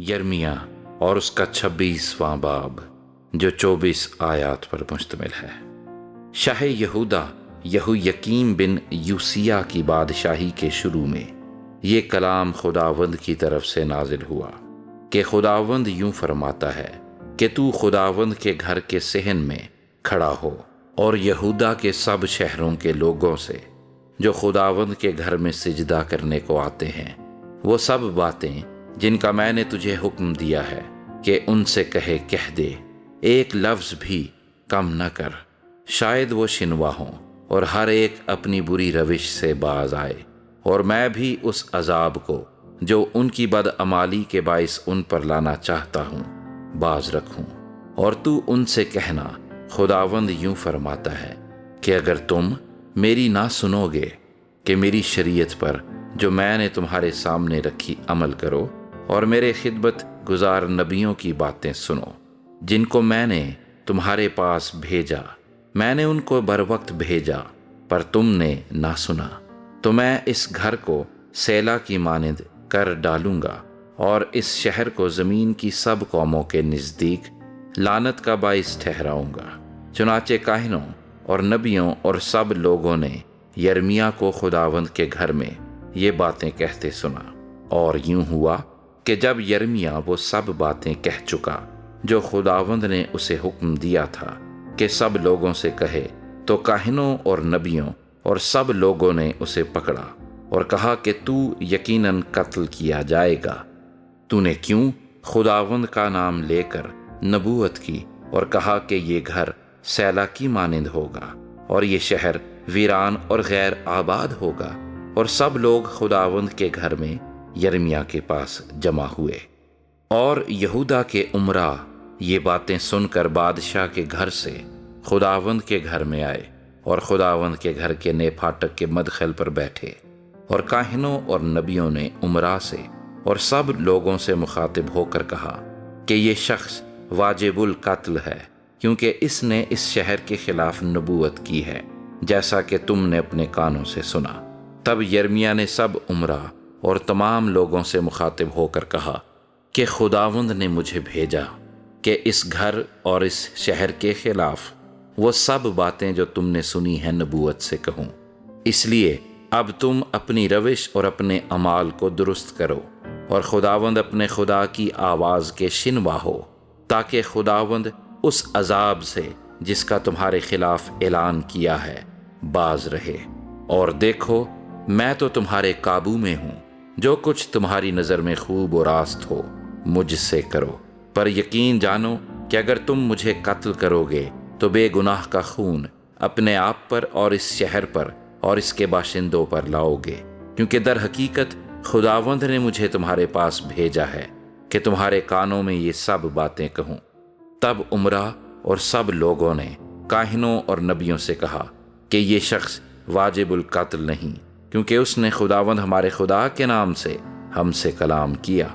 یرمیہ اور اس کا 26واں باب جو 24 آیات پر مشتمل ہے۔ شاہ یہودا یہویکیم بن یوسیہ کی بادشاہی کے شروع میں یہ کلام خداوند کی طرف سے نازل ہوا کہ خداوند یوں فرماتا ہے کہ تو خداوند کے گھر کے صحن میں کھڑا ہو اور یہودا کے سب شہروں کے لوگوں سے جو خداوند کے گھر میں سجدہ کرنے کو آتے ہیں وہ سب باتیں جن کا میں نے تجھے حکم دیا ہے کہ ان سے کہہ دے، ایک لفظ بھی کم نہ کر، شاید وہ شنوا ہوں اور ہر ایک اپنی بری روش سے باز آئے، اور میں بھی اس عذاب کو جو ان کی بدعمالی کے باعث ان پر لانا چاہتا ہوں باز رکھوں۔ اور تو ان سے کہنا، خداوند یوں فرماتا ہے کہ اگر تم میری نہ سنو گے کہ میری شریعت پر جو میں نے تمہارے سامنے رکھی عمل کرو، اور میرے خدمت گزار نبیوں کی باتیں سنو جن کو میں نے تمہارے پاس بھیجا، میں نے ان کو بر وقت بھیجا پر تم نے نہ سنا، تو میں اس گھر کو سیلا کی مانند کر ڈالوں گا اور اس شہر کو زمین کی سب قوموں کے نزدیک لعنت کا باعث ٹھہراؤں گا۔ چنانچہ کاہنوں اور نبیوں اور سب لوگوں نے یرمیہ کو خداوند کے گھر میں یہ باتیں کہتے سنا۔ اور یوں ہوا کہ جب یرمیہ وہ سب باتیں کہہ چکا جو خداوند نے اسے حکم دیا تھا کہ سب لوگوں سے کہے، تو کاہنوں اور نبیوں اور سب لوگوں نے اسے پکڑا اور کہا کہ تو یقیناً قتل کیا جائے گا۔ تو نے کیوں خداوند کا نام لے کر نبوت کی اور کہا کہ یہ گھر سیلا کی مانند ہوگا اور یہ شہر ویران اور غیر آباد ہوگا۔ اور سب لوگ خداوند کے گھر میں یرمیہ کے پاس جمع ہوئے، اور یہودا کے امراء یہ باتیں سن کر بادشاہ کے گھر سے خداوند کے گھر میں آئے اور خداوند کے گھر کے نئے پھاٹک کے مدخل پر بیٹھے۔ اور کاہنوں اور نبیوں نے امراء سے اور سب لوگوں سے مخاطب ہو کر کہا کہ یہ شخص واجب القتل ہے، کیونکہ اس نے اس شہر کے خلاف نبوت کی ہے، جیسا کہ تم نے اپنے کانوں سے سنا۔ تب یرمیہ نے سب امراء اور تمام لوگوں سے مخاطب ہو کر کہا کہ خداوند نے مجھے بھیجا کہ اس گھر اور اس شہر کے خلاف وہ سب باتیں جو تم نے سنی ہیں نبوت سے کہوں۔ اس لیے اب تم اپنی روش اور اپنے اعمال کو درست کرو اور خداوند اپنے خدا کی آواز کے شنوا ہو، تاکہ خداوند اس عذاب سے جس کا تمہارے خلاف اعلان کیا ہے باز رہے۔ اور دیکھو، میں تو تمہارے قابو میں ہوں، جو کچھ تمہاری نظر میں خوب و راست ہو مجھ سے کرو، پر یقین جانو کہ اگر تم مجھے قتل کرو گے تو بے گناہ کا خون اپنے آپ پر اور اس شہر پر اور اس کے باشندوں پر لاؤ گے، کیونکہ در حقیقت خداوند نے مجھے تمہارے پاس بھیجا ہے کہ تمہارے کانوں میں یہ سب باتیں کہوں۔ تب امراء اور سب لوگوں نے کاہنوں اور نبیوں سے کہا کہ یہ شخص واجب القتل نہیں، کیونکہ اس نے خداوند ہمارے خدا کے نام سے ہم سے کلام کیا۔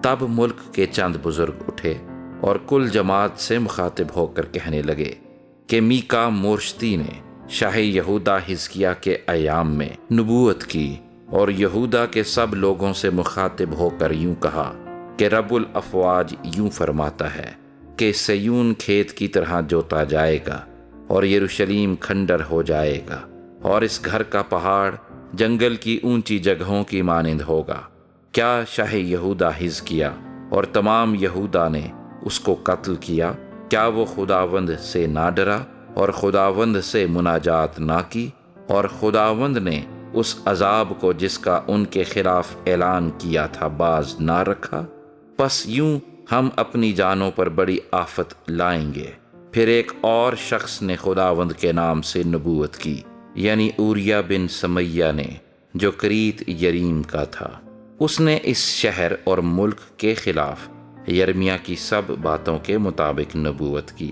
تب ملک کے چند بزرگ اٹھے اور کل جماعت سے مخاطب ہو کر کہنے لگے کہ میکا مورشتی نے شاہ یہودا حزقیہ کے ایام میں نبوت کی اور یہودا کے سب لوگوں سے مخاطب ہو کر یوں کہا کہ رب الافواج یوں فرماتا ہے کہ سیون کھیت کی طرح جوتا جائے گا اور یروشلیم کھنڈر ہو جائے گا، اور اس گھر کا پہاڑ جنگل کی اونچی جگہوں کی مانند ہوگا۔ کیا شاہ یہودا حزقیہ اور تمام یہودا نے اس کو قتل کیا؟ کیا وہ خداوند سے نہ ڈرا اور خداوند سے مناجات نہ کی، اور خداوند نے اس عذاب کو جس کا ان کے خلاف اعلان کیا تھا باز نہ رکھا؟ پس یوں ہم اپنی جانوں پر بڑی آفت لائیں گے۔ پھر ایک اور شخص نے خداوند کے نام سے نبوت کی، یعنی اوریہ بن سمیہ نے، جو کریت یریم کا تھا۔ اس نے اس شہر اور ملک کے خلاف یرمیہ کی سب باتوں کے مطابق نبوت کی۔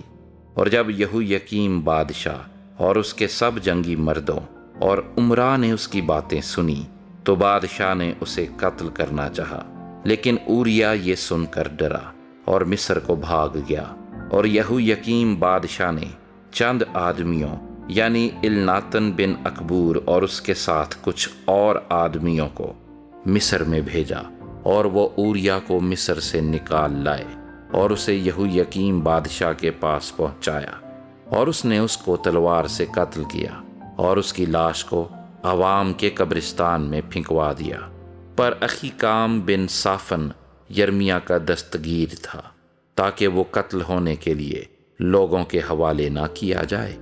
اور جب یہویکیم بادشاہ اور اس کے سب جنگی مردوں اور امراء نے اس کی باتیں سنی تو بادشاہ نے اسے قتل کرنا چاہا، لیکن اوریہ یہ سن کر ڈرا اور مصر کو بھاگ گیا۔ اور یہویکیم بادشاہ نے چند آدمیوں یعنی الناتن بن اکبور اور اس کے ساتھ کچھ اور آدمیوں کو مصر میں بھیجا اور وہ اوریا کو مصر سے نکال لائے اور اسے یہویکیم بادشاہ کے پاس پہنچایا، اور اس نے اس کو تلوار سے قتل کیا اور اس کی لاش کو عوام کے قبرستان میں پھینکوا دیا۔ پر اخیکام بن صافن یرمیا کا دستگیر تھا تاکہ وہ قتل ہونے کے لیے لوگوں کے حوالے نہ کیا جائے۔